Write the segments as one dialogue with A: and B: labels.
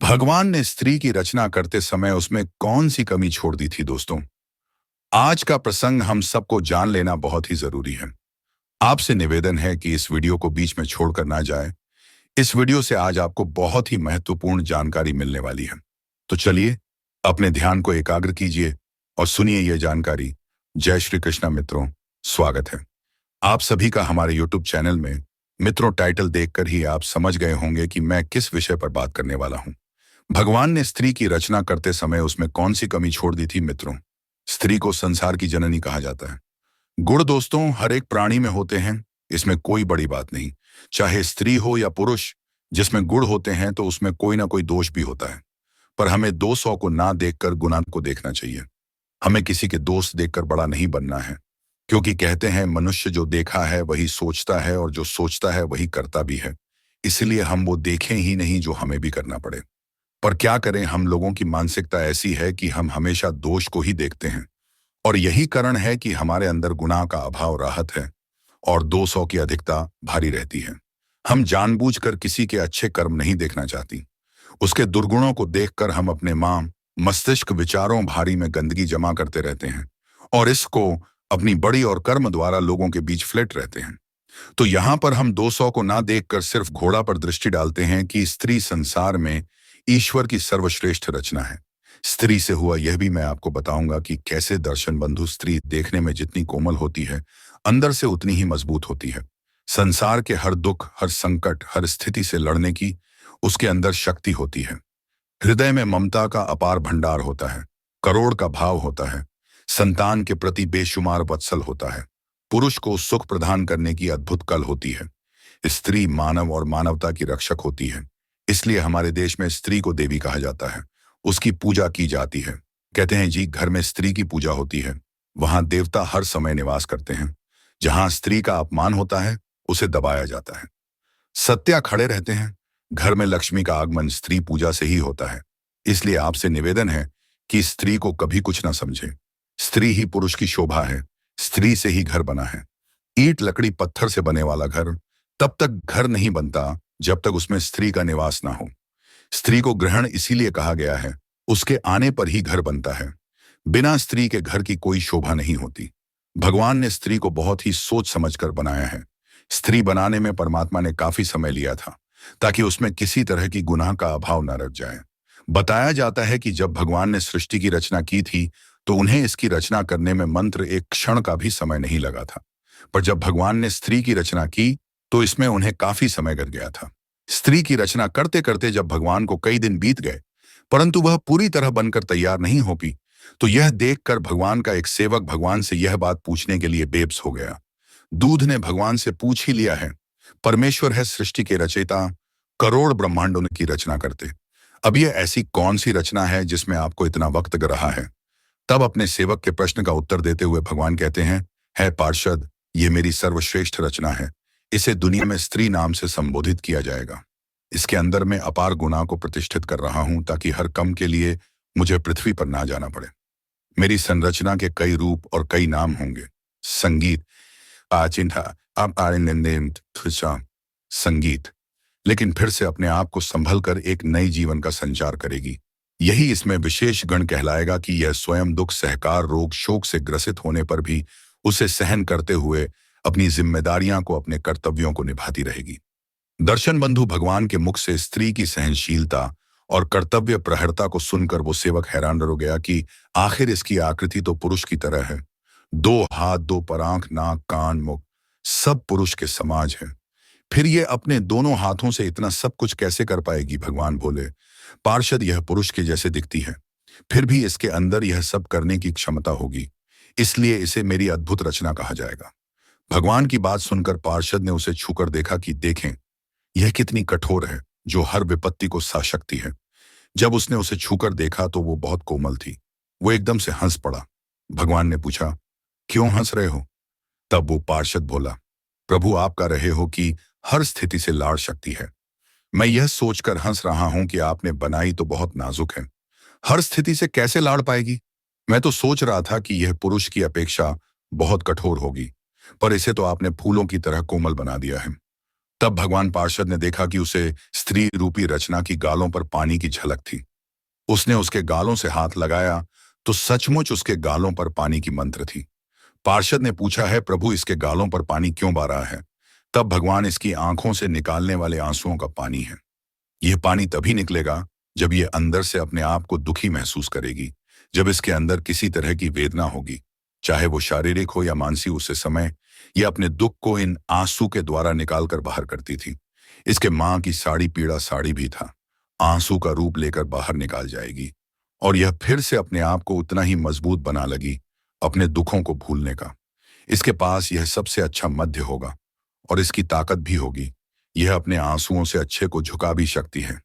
A: भगवान ने स्त्री की रचना करते समय उसमें कौन सी कमी छोड़ दी थी दोस्तों? आज का प्रसंग हम सबको जान लेना बहुत ही जरूरी है। आपसे निवेदन है कि इस वीडियो को बीच में छोड़कर ना जाए। इस वीडियो से आज आपको बहुत ही महत्वपूर्ण जानकारी मिलने वाली है। तो चलिए अपने ध्यान को एकाग्र कीजिए और सुनिए यह जानकारी। जय श्री कृष्णा मित्रों, स्वागत है आप सभी का हमारे यूट्यूब चैनल में। मित्रों, टाइटल देखकर ही आप समझ गए होंगे कि मैं किस विषय पर बात करने वाला हूं। भगवान ने स्त्री की रचना करते समय उसमें कौन सी कमी छोड़ दी थी मित्रों? स्त्री को संसार की जननी कहा जाता है। गुण दोस्तों हर एक प्राणी में होते हैं, इसमें कोई बड़ी बात नहीं। चाहे स्त्री हो या पुरुष, जिसमें गुण होते हैं तो उसमें कोई ना कोई दोष भी होता है। पर हमें 200 को ना देखकर गुणा को देखना चाहिए। हमें किसी के दोष देखकर बड़ा नहीं बनना है, क्योंकि कहते हैं मनुष्य जो देखा है वही सोचता है और जो सोचता है वही करता भी है। इसलिए हम वो देखें ही नहीं जो हमें भी करना पड़े। पर क्या करें, हम लोगों की मानसिकता ऐसी है कि हम हमेशा दोष को ही देखते हैं, और यही कारण है कि हमारे अंदर गुनाह का अभाव राहत है और 200 की अधिकता भारी रहती है। हम जानबूझकर किसी के अच्छे कर्म नहीं देखना चाहती, उसके दुर्गुणों को देखकर हम अपने मस्तिष्क विचारों भारी में गंदगी जमा करते रहते हैं और इसको अपनी बड़ी और कर्म द्वारा लोगों के बीच फ्लेट रहते हैं। तो यहाँ पर हम 200 को ना देखकर सिर्फ घोड़ा पर दृष्टि डालते हैं कि स्त्री संसार में ईश्वर की सर्वश्रेष्ठ रचना है। स्त्री से हुआ यह भी मैं आपको बताऊंगा कि कैसे दर्शन बंधु स्त्री देखने में जितनी कोमल होती है, अंदर से उतनी ही मजबूत होती है। संसार के हर दुख, हर संकट, हर स्थिति से लड़ने की उसके अंदर शक्ति होती है। हृदय में ममता का अपार भंडार होता है, करोड़ का भाव होता है, संतान के प्रति बेशुमार वत्सल होता है, पुरुष को सुख प्रदान करने की अद्भुत कल होती है। स्त्री मानव और मानवता की रक्षक होती है। इसलिए हमारे देश में स्त्री को देवी कहा जाता है, उसकी पूजा की जाती है। कहते हैं जी, घर में स्त्री की पूजा होती है, वहां देवता हर समय निवास करते हैं। जहां स्त्री का अपमान होता है उसे दबाया जाता है। सत्या खड़े रहते हैं। घर में लक्ष्मी का आगमन स्त्री पूजा से ही होता है। इसलिए आपसे निवेदन है कि स्त्री को कभी कुछ ना समझे। स्त्री ही पुरुष की शोभा है, स्त्री से ही घर बना है। ईंट लकड़ी पत्थर से बने वाला घर तब तक घर नहीं बनता जब तक उसमें स्त्री का निवास ना हो। स्त्री को ग्रहण इसीलिए कहा गया है, उसके आने पर ही घर बनता है। बिना स्त्री के घर की कोई शोभा नहीं होती। भगवान ने स्त्री को बहुत ही सोच समझकर बनाया है। स्त्री बनाने में परमात्मा ने काफी समय लिया था, ताकि उसमें किसी तरह की गुनाह का अभाव न रह जाए। बताया जाता है कि जब भगवान ने सृष्टि की रचना की थी तो उन्हें इसकी रचना करने में मंत्र एक क्षण का भी समय नहीं लगा था। पर जब भगवान ने स्त्री की रचना की तो इसमें उन्हें काफी समय लग गया था। स्त्री की रचना करते करते जब भगवान को कई दिन बीत गए, परंतु वह पूरी तरह बनकर तैयार नहीं हो पाई, तो यह देखकर भगवान का एक सेवक भगवान से यह बात पूछने के लिए बेबस हो गया। दूध ने भगवान से पूछ ही लिया है, परमेश्वर है सृष्टि के रचयिता, करोड़ ब्रह्मांडों की रचना करते। अब यह ऐसी कौन सी रचना है जिसमें आपको इतना वक्त लग रहा है? तब अपने सेवक के प्रश्न का उत्तर देते हुए भगवान कहते हैं, है पार्षद, ये मेरी सर्वश्रेष्ठ रचना है। इसे दुनिया में स्त्री नाम से संबोधित किया जाएगा। इसके अंदर मैं अपार गुणा को प्रतिष्ठित कर रहा हूं, ताकि हर कम के लिए मुझे पृथ्वी पर ना जाना पड़े। मेरी संरचना के कई रूप और कई नाम होंगे। संगीत, आचिंता, संगीत, लेकिन फिर से अपने आप को संभल कर एक नई जीवन का संचार करेगी। यही इसमें विशेष गण कहलाएगा कि यह स्वयं दुख, सहकार, रोग, शोक से ग्रसित होने पर भी उसे सहन करते हुए अपनी जिम्मेदारियां को, अपने कर्तव्यों को निभाती रहेगी। दर्शन बंधु, भगवान के मुख से स्त्री की सहनशीलता और कर्तव्य प्रहरता को सुनकर वो सेवक हैरान रह गया कि आखिर इसकी आकृति तो पुरुष की तरह है। 2 हाथ, 2 पर, आंख, नाक, कान, मुख, सब पुरुष के समाज है। फिर ये अपने दोनों हाथों से इतना सब कुछ कैसे कर पाएगी? भगवान बोले, पार्षद, यह पुरुष के जैसे दिखती है, फिर भी इसके अंदर यह सब करने की क्षमता होगी, इसलिए इसे मेरी अद्भुत रचना कहा जाएगा। भगवान की बात सुनकर पार्षद ने उसे छूकर देखा कि देखें, यह कितनी कठोर है, जो हर विपत्ति को सह सकती है। जब उसने उसे छूकर देखा तो वो बहुत कोमल थी। वो एकदम से हंस पड़ा। भगवान ने पूछा, क्यों हंस रहे हो? तब वो पार्षद बोला, प्रभु, आप कह रहे हो कि हर स्थिति से लाड़ सकती है। मैं यह सोचकर हंस रहा हूं कि आपने बनाई तो बहुत नाजुक है, हर स्थिति से कैसे लाड़ पाएगी? मैं तो सोच रहा था कि यह पुरुष की अपेक्षा बहुत कठोर होगी, पर इसे तो आपने फूलों की तरह कोमल बना दिया है। तब भगवान पार्षद ने देखा कि उसे स्त्री रूपी रचना की गालों पर पानी की झलक थी। उसने उसके गालों से हाथ लगाया तो सचमुच उसके गालों पर पानी की मंत्र थी। पार्षद ने पूछा, है प्रभु, इसके गालों पर पानी क्यों बह रहा है? तब भगवान, इसकी आंखों से निकालने वाले आंसुओं का पानी है। यह पानी तभी निकलेगा जब यह अंदर से अपने आप को दुखी महसूस करेगी, जब इसके अंदर किसी तरह की वेदना होगी, चाहे वो शारीरिक हो या मानसिक। उसे समय यह अपने दुख को इन आंसू के द्वारा निकालकर बाहर करती थी। इसके मां की साड़ी पीड़ा साड़ी भी था, आंसू का रूप लेकर बाहर निकाल जाएगी और यह फिर से अपने आप को उतना ही मजबूत बना लगी अपने दुखों को भूलने का। इसके पास यह सबसे अच्छा मध्य होगा और इसकी ताकत भी होगी। यह अपने आंसुओं से अच्छे को झुका भी सकती है।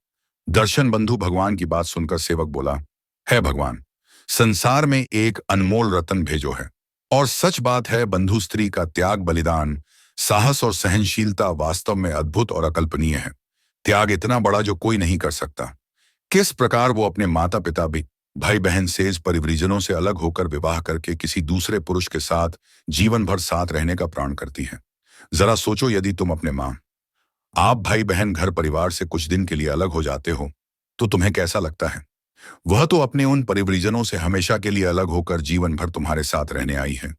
A: दर्शन बंधु भगवान की बात सुनकर सेवक बोला, है भगवान, संसार में एक अनमोल रत्न भेजो है। और सच बात है बंधु, स्त्री का त्याग, बलिदान, साहस और सहनशीलता वास्तव में अद्भुत और अकल्पनीय है। त्याग इतना बड़ा जो कोई नहीं कर सकता। किस प्रकार वो अपने माता पिता भी भाई बहन सेज परिवरिजनों से अलग होकर विवाह करके किसी दूसरे पुरुष के साथ जीवन भर साथ रहने का प्रण करती है। जरा सोचो, यदि तुम अपने मां, आप भाई बहन, घर परिवार से कुछ दिन के लिए अलग हो जाते हो तो तुम्हें कैसा लगता है? वह तो अपने उन परिवरिजनों से हमेशा के लिए अलग होकर जीवन भर तुम्हारे साथ रहने आई है,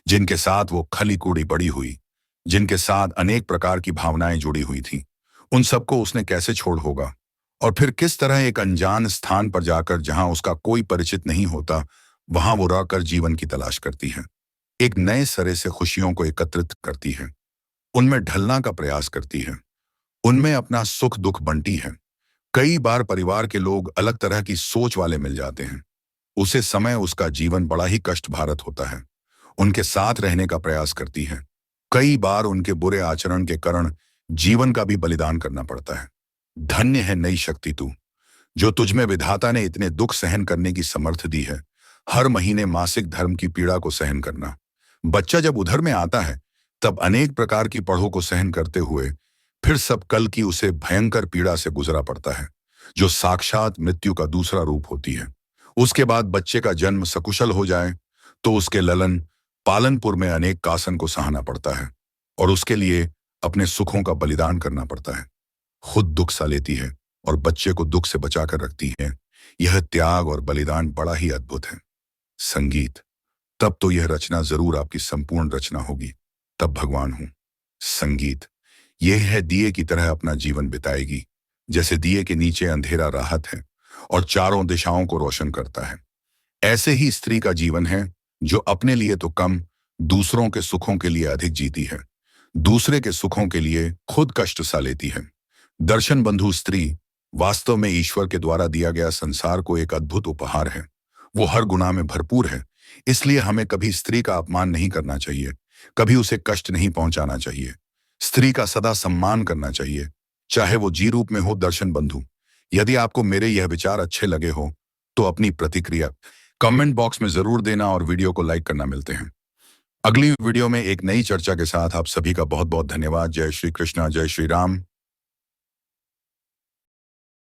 A: जिनके साथ वो खली कूड़ी बड़ी हुई, जिनके साथ अनेक प्रकार की भावनाएं जुड़ी हुई थी। उन सबको उसने कैसे छोड़ होगा? और फिर किस तरह एक अनजान स्थान पर जाकर, जहां उसका कोई परिचित नहीं होता, वहां वो रहकर जीवन की तलाश करती है, एक नए सिरे से खुशियों को एकत्रित करती है, उनमें ढलना का प्रयास करती है, उनमें अपना सुख दुख बांटती है। कई बार परिवार के लोग अलग तरह की सोच वाले मिल जाते हैं। उसे समय उसका जीवन बड़ा ही कष्ट भारत होता है। उनके साथ रहने का प्रयास करती है। कई बार उनके बुरे आचरण के कारण जीवन का भी बलिदान करना पड़ता है। धन्य है नई शक्ति तू, जो तुझमें विधाता ने इतने दुख सहन करने की समर्थ दी है। हर महीने मासिक धर्म की पीड़ा को सहन करना। बच्चा जब उधर में आता है तब अनेक प्रकार की पढ़ों को सहन करते हुए फिर सब कल की उसे भयंकर पीड़ा से गुजरा पड़ता है, जो साक्षात मृत्यु का दूसरा रूप होती है। उसके बाद बच्चे का जन्म सकुशल हो जाए तो उसके ललन पालनपुर में अनेक कासन को सहना पड़ता है और उसके लिए अपने सुखों का बलिदान करना पड़ता है। खुद दुख सा लेती है और बच्चे को दुख से बचाकर रखती है। यह त्याग और बलिदान बड़ा ही अद्भुत है। संगीत, तब तो यह रचना जरूर आपकी संपूर्ण रचना होगी। तब भगवान हूं। संगीत, यह है दिए की तरह अपना जीवन बिताएगी, जैसे दिए के नीचे अंधेरा राहत है और चारों दिशाओं को रोशन करता है। ऐसे ही स्त्री का जीवन है, जो अपने लिए तो कम, दूसरों के सुखों के लिए अधिक जीती है, दूसरे के सुखों के लिए खुद कष्ट सा लेती है। दर्शन बंधु, स्त्री वास्तव में ईश्वर के द्वारा दिया गया संसार को एक अद्भुत उपहार है। वो हर गुना में भरपूर है। इसलिए हमें कभी स्त्री का अपमान नहीं करना चाहिए, कभी उसे कष्ट नहीं पहुंचाना चाहिए। स्त्री का सदा सम्मान करना चाहिए, चाहे वो जी रूप में हो। दर्शन बंधु, यदि आपको मेरे यह विचार अच्छे लगे हो तो अपनी प्रतिक्रिया कमेंट बॉक्स में जरूर देना और वीडियो को लाइक करना। मिलते हैं अगली वीडियो में एक नई चर्चा के साथ। आप सभी का बहुत बहुत धन्यवाद। जय श्री कृष्णा, जय श्री राम।